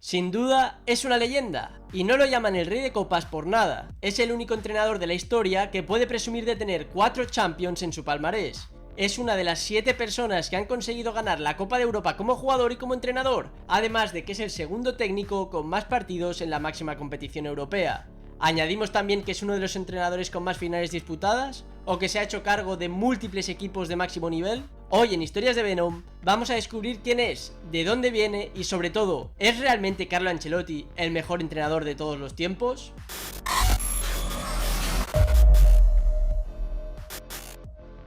Sin duda, es una leyenda, y no lo llaman el Rey de Copas por nada. Es el único entrenador de la historia que puede presumir de tener 4 Champions en su palmarés. Es una de las 7 personas que han conseguido ganar la Copa de Europa como jugador y como entrenador, además de que es el segundo técnico con más partidos en la máxima competición europea. Añadimos también que es uno de los entrenadores con más finales disputadas, o que se ha hecho cargo de múltiples equipos de máximo nivel. Hoy en Historias de Venom vamos a descubrir quién es, de dónde viene y sobre todo, ¿es realmente Carlo Ancelotti el mejor entrenador de todos los tiempos?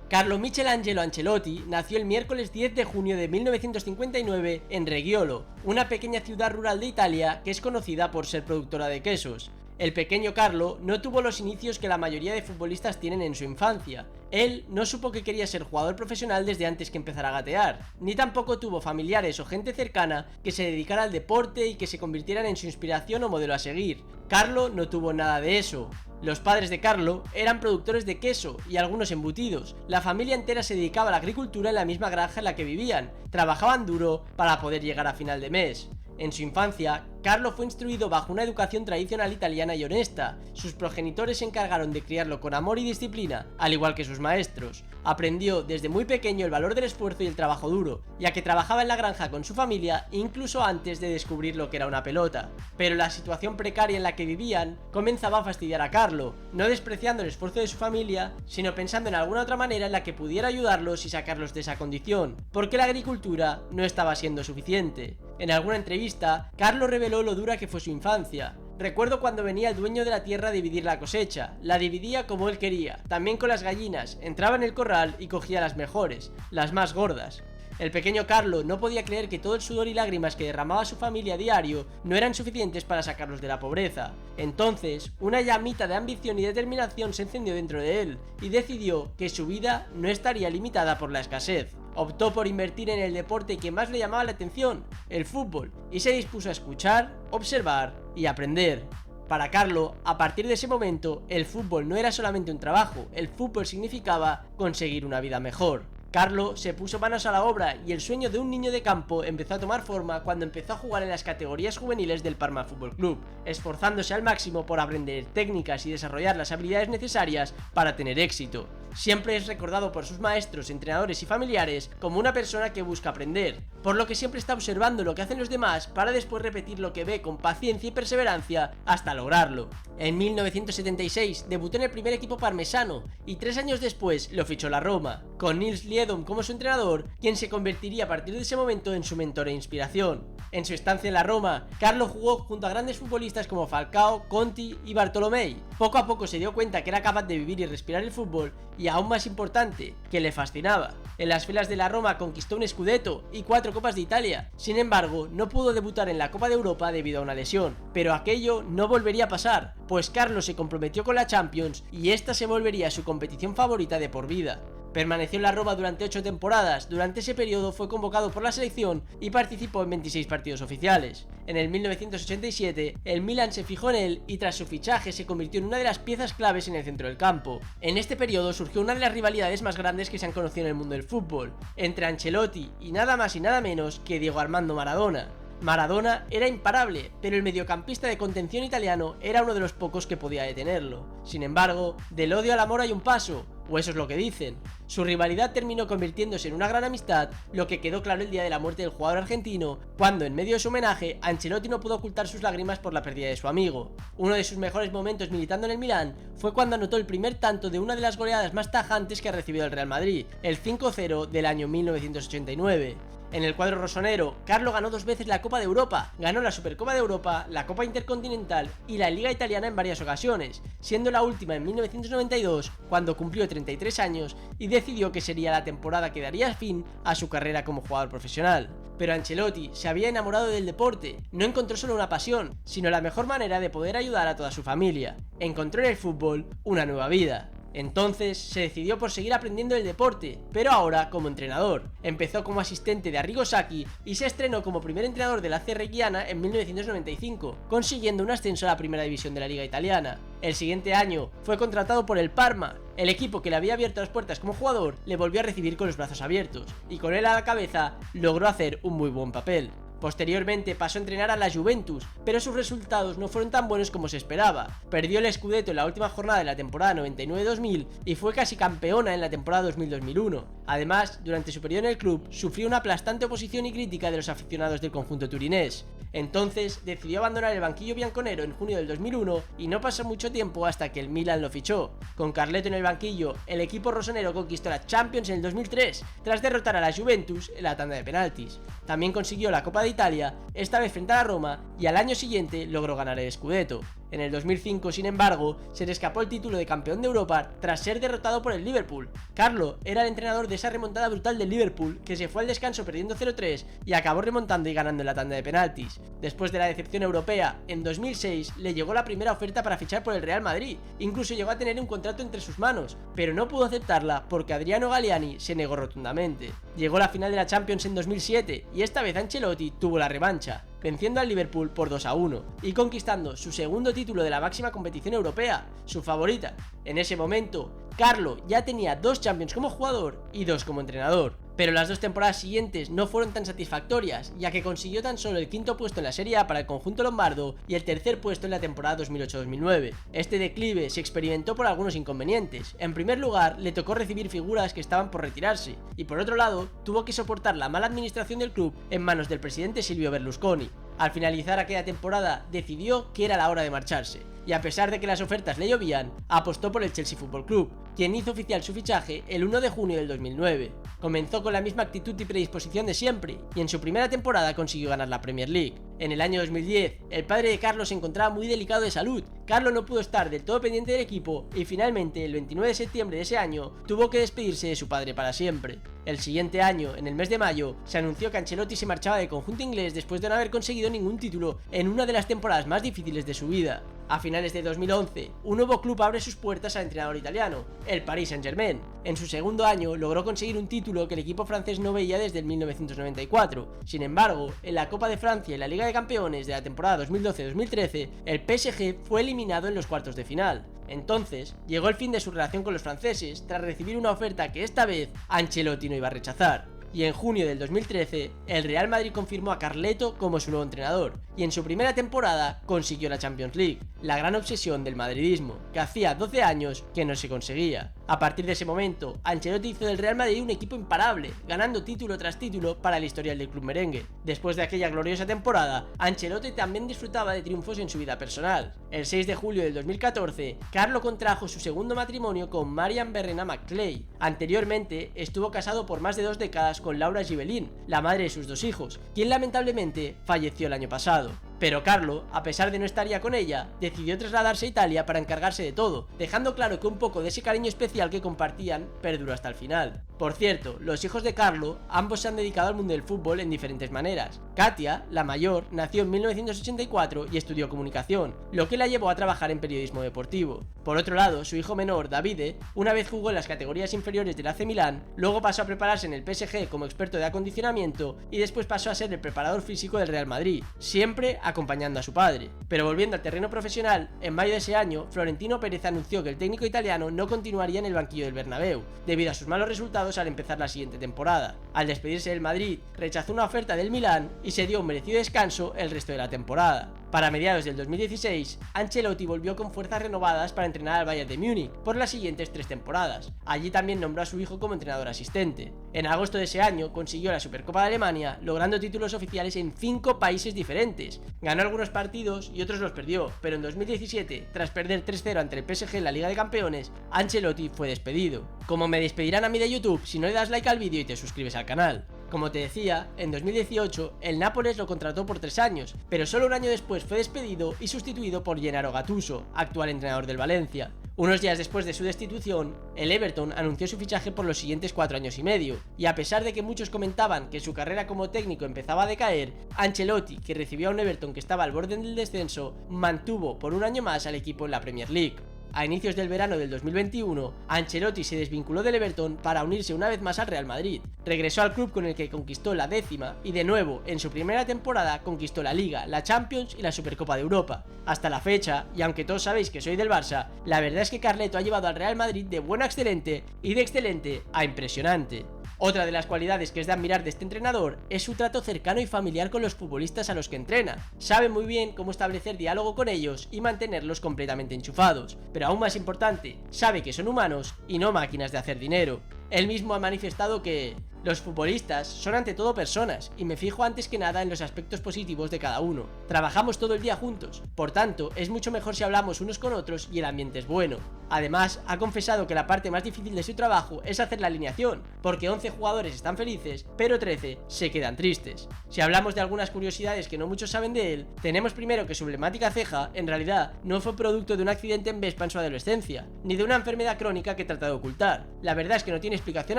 Carlo Michelangelo Ancelotti nació el miércoles 10 de junio de 1959 en Reggiolo, una pequeña ciudad rural de Italia que es conocida por ser productora de quesos. El pequeño Carlo no tuvo los inicios que la mayoría de futbolistas tienen en su infancia. Él no supo que quería ser jugador profesional desde antes que empezara a gatear, ni tampoco tuvo familiares o gente cercana que se dedicara al deporte y que se convirtieran en su inspiración o modelo a seguir. Carlo no tuvo nada de eso. Los padres de Carlo eran productores de queso y algunos embutidos. La familia entera se dedicaba a la agricultura en la misma granja en la que vivían. Trabajaban duro para poder llegar a final de mes. En su infancia, Carlo fue instruido bajo una educación tradicional italiana y honesta. Sus progenitores se encargaron de criarlo con amor y disciplina, al igual que sus maestros. Aprendió desde muy pequeño el valor del esfuerzo y el trabajo duro, ya que trabajaba en la granja con su familia incluso antes de descubrir lo que era una pelota. Pero la situación precaria en la que vivían comenzaba a fastidiar a Carlo, no despreciando el esfuerzo de su familia, sino pensando en alguna otra manera en la que pudiera ayudarlos y sacarlos de esa condición, porque la agricultura no estaba siendo suficiente. En alguna entrevista, Carlo reveló lo dura que fue su infancia. Recuerdo cuando venía el dueño de la tierra a dividir la cosecha, la dividía como él quería, también con las gallinas, entraba en el corral y cogía las mejores, las más gordas. El pequeño Carlo no podía creer que todo el sudor y lágrimas que derramaba su familia a diario no eran suficientes para sacarlos de la pobreza. Entonces, una llamita de ambición y determinación se encendió dentro de él, y decidió que su vida no estaría limitada por la escasez. Optó por invertir en el deporte que más le llamaba la atención, el fútbol, y se dispuso a escuchar, observar y aprender. Para Carlo, a partir de ese momento, el fútbol no era solamente un trabajo, el fútbol significaba conseguir una vida mejor. Carlo se puso manos a la obra y el sueño de un niño de campo empezó a tomar forma cuando empezó a jugar en las categorías juveniles del Parma Fútbol Club, esforzándose al máximo por aprender técnicas y desarrollar las habilidades necesarias para tener éxito. Siempre es recordado por sus maestros, entrenadores y familiares como una persona que busca aprender, por lo que siempre está observando lo que hacen los demás para después repetir lo que ve con paciencia y perseverancia hasta lograrlo. En 1976 debutó en el primer equipo parmesano y 3 años después lo fichó la Roma, con Nils Liedom como su entrenador, quien se convertiría a partir de ese momento en su mentor e inspiración. En su estancia en la Roma, Carlo jugó junto a grandes futbolistas como Falcao, Conti y Bartolomei. Poco a poco se dio cuenta que era capaz de vivir y respirar el fútbol y aún más importante, que le fascinaba. En las filas de la Roma conquistó un Scudetto y 4 Copas de Italia. Sin embargo, no pudo debutar en la Copa de Europa debido a una lesión. Pero aquello no volvería a pasar, pues Carlo se comprometió con la Champions y esta se volvería su competición favorita de por vida. Permaneció en la Roma durante 8 temporadas, durante ese periodo fue convocado por la selección y participó en 26 partidos oficiales. En el 1987, el Milan se fijó en él y tras su fichaje se convirtió en una de las piezas claves en el centro del campo. En este periodo surgió una de las rivalidades más grandes que se han conocido en el mundo del fútbol, entre Ancelotti y nada más y nada menos que Diego Armando Maradona. Maradona era imparable, pero el mediocampista de contención italiano era uno de los pocos que podía detenerlo. Sin embargo, del odio al amor hay un paso, o eso es lo que dicen. Su rivalidad terminó convirtiéndose en una gran amistad, lo que quedó claro el día de la muerte del jugador argentino, cuando en medio de su homenaje, Ancelotti no pudo ocultar sus lágrimas por la pérdida de su amigo. Uno de sus mejores momentos militando en el Milán fue cuando anotó el primer tanto de una de las goleadas más tajantes que ha recibido el Real Madrid, el 5-0 del año 1989. En el cuadro rosonero, Carlo ganó 2 veces la Copa de Europa, ganó la Supercopa de Europa, la Copa Intercontinental y la Liga Italiana en varias ocasiones, siendo la última en 1992, cuando cumplió 33 años y decidió que sería la temporada que daría fin a su carrera como jugador profesional. Pero Ancelotti se había enamorado del deporte, no encontró solo una pasión, sino la mejor manera de poder ayudar a toda su familia. Encontró en el fútbol una nueva vida. Entonces se decidió por seguir aprendiendo del deporte, pero ahora como entrenador. Empezó como asistente de Arrigo Sacchi y se estrenó como primer entrenador de la AC Reggiana en 1995, consiguiendo un ascenso a la primera división de la Liga Italiana. El siguiente año fue contratado por el Parma. El equipo que le había abierto las puertas como jugador le volvió a recibir con los brazos abiertos, y con él a la cabeza logró hacer un muy buen papel. Posteriormente pasó a entrenar a la Juventus, pero sus resultados no fueron tan buenos como se esperaba. Perdió el Scudetto en la última jornada de la temporada 99-2000 y fue casi campeona en la temporada 2000-2001. Además, durante su periodo en el club, sufrió una aplastante oposición y crítica de los aficionados del conjunto turinés. Entonces decidió abandonar el banquillo bianconero en junio del 2001 y no pasó mucho tiempo hasta que el Milan lo fichó. Con Carleto en el banquillo, el equipo rosonero conquistó la Champions en el 2003 tras derrotar a la Juventus en la tanda de penaltis. También consiguió la Copa de Italia, esta vez frente a la Roma, y al año siguiente logró ganar el Scudetto. En el 2005, sin embargo, se le escapó el título de campeón de Europa tras ser derrotado por el Liverpool. Carlo era el entrenador de esa remontada brutal del Liverpool, que se fue al descanso perdiendo 0-3 y acabó remontando y ganando en la tanda de penaltis. Después de la decepción europea, en 2006 le llegó la primera oferta para fichar por el Real Madrid, incluso llegó a tener un contrato entre sus manos, pero no pudo aceptarla porque Adriano Galliani se negó rotundamente. Llegó la final de la Champions en 2007 y esta vez Ancelotti tuvo la revancha, venciendo al Liverpool por 2-1 y conquistando su segundo título de la máxima competición europea, su favorita. En ese momento, Carlo ya tenía 2 Champions como jugador y 2 como entrenador. Pero las 2 temporadas siguientes no fueron tan satisfactorias, ya que consiguió tan solo el 5º puesto en la Serie A para el conjunto lombardo y el 3er puesto en la temporada 2008-2009. Este declive se experimentó por algunos inconvenientes. En primer lugar, le tocó recibir figuras que estaban por retirarse, y por otro lado, tuvo que soportar la mala administración del club en manos del presidente Silvio Berlusconi. Al finalizar aquella temporada, decidió que era la hora de marcharse, y a pesar de que las ofertas le llovían, apostó por el Chelsea Football Club, quien hizo oficial su fichaje el 1 de junio del 2009. Comenzó con la misma actitud y predisposición de siempre, y en su primera temporada consiguió ganar la Premier League. En el año 2010, el padre de Carlo se encontraba muy delicado de salud. Carlo no pudo estar del todo pendiente del equipo y finalmente, el 29 de septiembre de ese año, tuvo que despedirse de su padre para siempre. El siguiente año, en el mes de mayo, se anunció que Ancelotti se marchaba del conjunto inglés después de no haber conseguido ningún título en una de las temporadas más difíciles de su vida. A finales de 2011, un nuevo club abre sus puertas al entrenador italiano, el Paris Saint-Germain. En su segundo año logró conseguir un título que el equipo francés no veía desde el 1994. Sin embargo, en la Copa de Francia y la Liga de Campeones de la temporada 2012-2013, el PSG fue eliminado en los cuartos de final. Entonces, llegó el fin de su relación con los franceses tras recibir una oferta que esta vez Ancelotti no iba a rechazar. Y en junio del 2013, el Real Madrid confirmó a Carleto como su nuevo entrenador, y en su primera temporada consiguió la Champions League, la gran obsesión del madridismo, que hacía 12 años que no se conseguía. A partir de ese momento, Ancelotti hizo del Real Madrid un equipo imparable, ganando título tras título para el historial del club merengue. Después de aquella gloriosa temporada, Ancelotti también disfrutaba de triunfos en su vida personal. El 6 de julio del 2014, Carlo contrajo su segundo matrimonio con Marian Berrena McClay. Anteriormente, estuvo casado por más de 2 décadas con Laura Gibelin, la madre de sus 2 hijos, quien lamentablemente falleció el año pasado. Pero Carlo, a pesar de no estar ya con ella, decidió trasladarse a Italia para encargarse de todo, dejando claro que un poco de ese cariño especial que compartían perduró hasta el final. Por cierto, los hijos de Carlo, ambos se han dedicado al mundo del fútbol en diferentes maneras. Katia, la mayor, nació en 1984 y estudió comunicación, lo que la llevó a trabajar en periodismo deportivo. Por otro lado, su hijo menor, Davide, una vez jugó en las categorías inferiores del AC Milán, luego pasó a prepararse en el PSG como experto de acondicionamiento y después pasó a ser el preparador físico del Real Madrid, siempre acompañando a su padre. Pero volviendo al terreno profesional, en mayo de ese año, Florentino Pérez anunció que el técnico italiano no continuaría en el banquillo del Bernabéu, debido a sus malos resultados al empezar la siguiente temporada. Al despedirse del Madrid, rechazó una oferta del Milán y se dio un merecido descanso el resto de la temporada. Para mediados del 2016, Ancelotti volvió con fuerzas renovadas para entrenar al Bayern de Múnich por las siguientes 3 temporadas. Allí también nombró a su hijo como entrenador asistente. En agosto de ese año consiguió la Supercopa de Alemania, logrando títulos oficiales en 5 países diferentes. Ganó algunos partidos y otros los perdió, pero en 2017, tras perder 3-0 ante el PSG en la Liga de Campeones, Ancelotti fue despedido. Como me despedirán a mí de YouTube si no le das like al vídeo y te suscribes al canal. Como te decía, en 2018 el Nápoles lo contrató por 3 años, pero solo un año después fue despedido y sustituido por Gennaro Gattuso, actual entrenador del Valencia. Unos días después de su destitución, el Everton anunció su fichaje por los siguientes 4 años y medio, y a pesar de que muchos comentaban que su carrera como técnico empezaba a decaer, Ancelotti, que recibió a un Everton que estaba al borde del descenso, mantuvo por un año más al equipo en la Premier League. A inicios del verano del 2021, Ancelotti se desvinculó del Everton para unirse una vez más al Real Madrid. Regresó al club con el que conquistó la 10ª y de nuevo, en su primera temporada, conquistó la Liga, la Champions y la Supercopa de Europa. Hasta la fecha, y aunque todos sabéis que soy del Barça, la verdad es que Carleto ha llevado al Real Madrid de bueno a excelente y de excelente a impresionante. Otra de las cualidades que es de admirar de este entrenador es su trato cercano y familiar con los futbolistas a los que entrena. Sabe muy bien cómo establecer diálogo con ellos y mantenerlos completamente enchufados, pero aún más importante, sabe que son humanos y no máquinas de hacer dinero. Él mismo ha manifestado que los futbolistas son ante todo personas y me fijo antes que nada en los aspectos positivos de cada uno. Trabajamos todo el día juntos, por tanto es mucho mejor si hablamos unos con otros y el ambiente es bueno. Además, ha confesado que la parte más difícil de su trabajo es hacer la alineación, porque 11 jugadores están felices, pero 13 se quedan tristes. Si hablamos de algunas curiosidades que no muchos saben de él, tenemos primero que su emblemática ceja, en realidad, no fue producto de un accidente en Vespa en su adolescencia, ni de una enfermedad crónica que trata de ocultar. La verdad es que no tiene explicación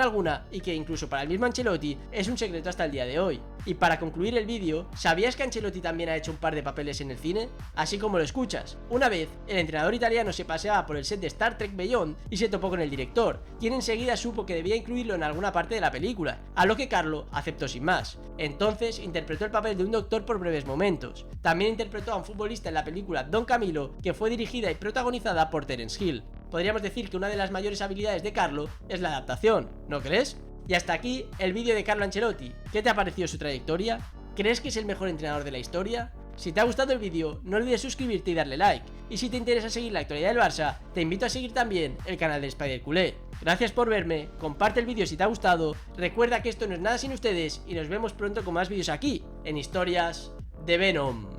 alguna y que incluso para el mismo Ancelotti es un secreto hasta el día de hoy. Y para concluir el vídeo, ¿sabías que Ancelotti también ha hecho un par de papeles en el cine? Así como lo escuchas. Una vez, el entrenador italiano se paseaba por el set de Star Trek Beyond y se topó con el director, quien enseguida supo que debía incluirlo en alguna parte de la película, a lo que Carlo aceptó sin más. Entonces interpretó el papel de un doctor por breves momentos. También interpretó a un futbolista en la película Don Camilo, que fue dirigida y protagonizada por Terence Hill. Podríamos decir que una de las mayores habilidades de Carlo es la adaptación, ¿no crees? Y hasta aquí el vídeo de Carlo Ancelotti. ¿Qué te ha parecido su trayectoria? ¿Crees que es el mejor entrenador de la historia? Si te ha gustado el vídeo, no olvides suscribirte y darle like. Y si te interesa seguir la actualidad del Barça, te invito a seguir también el canal de Spider Culé. Gracias por verme, comparte el vídeo si te ha gustado, recuerda que esto no es nada sin ustedes y nos vemos pronto con más vídeos aquí, en Historias de Venom.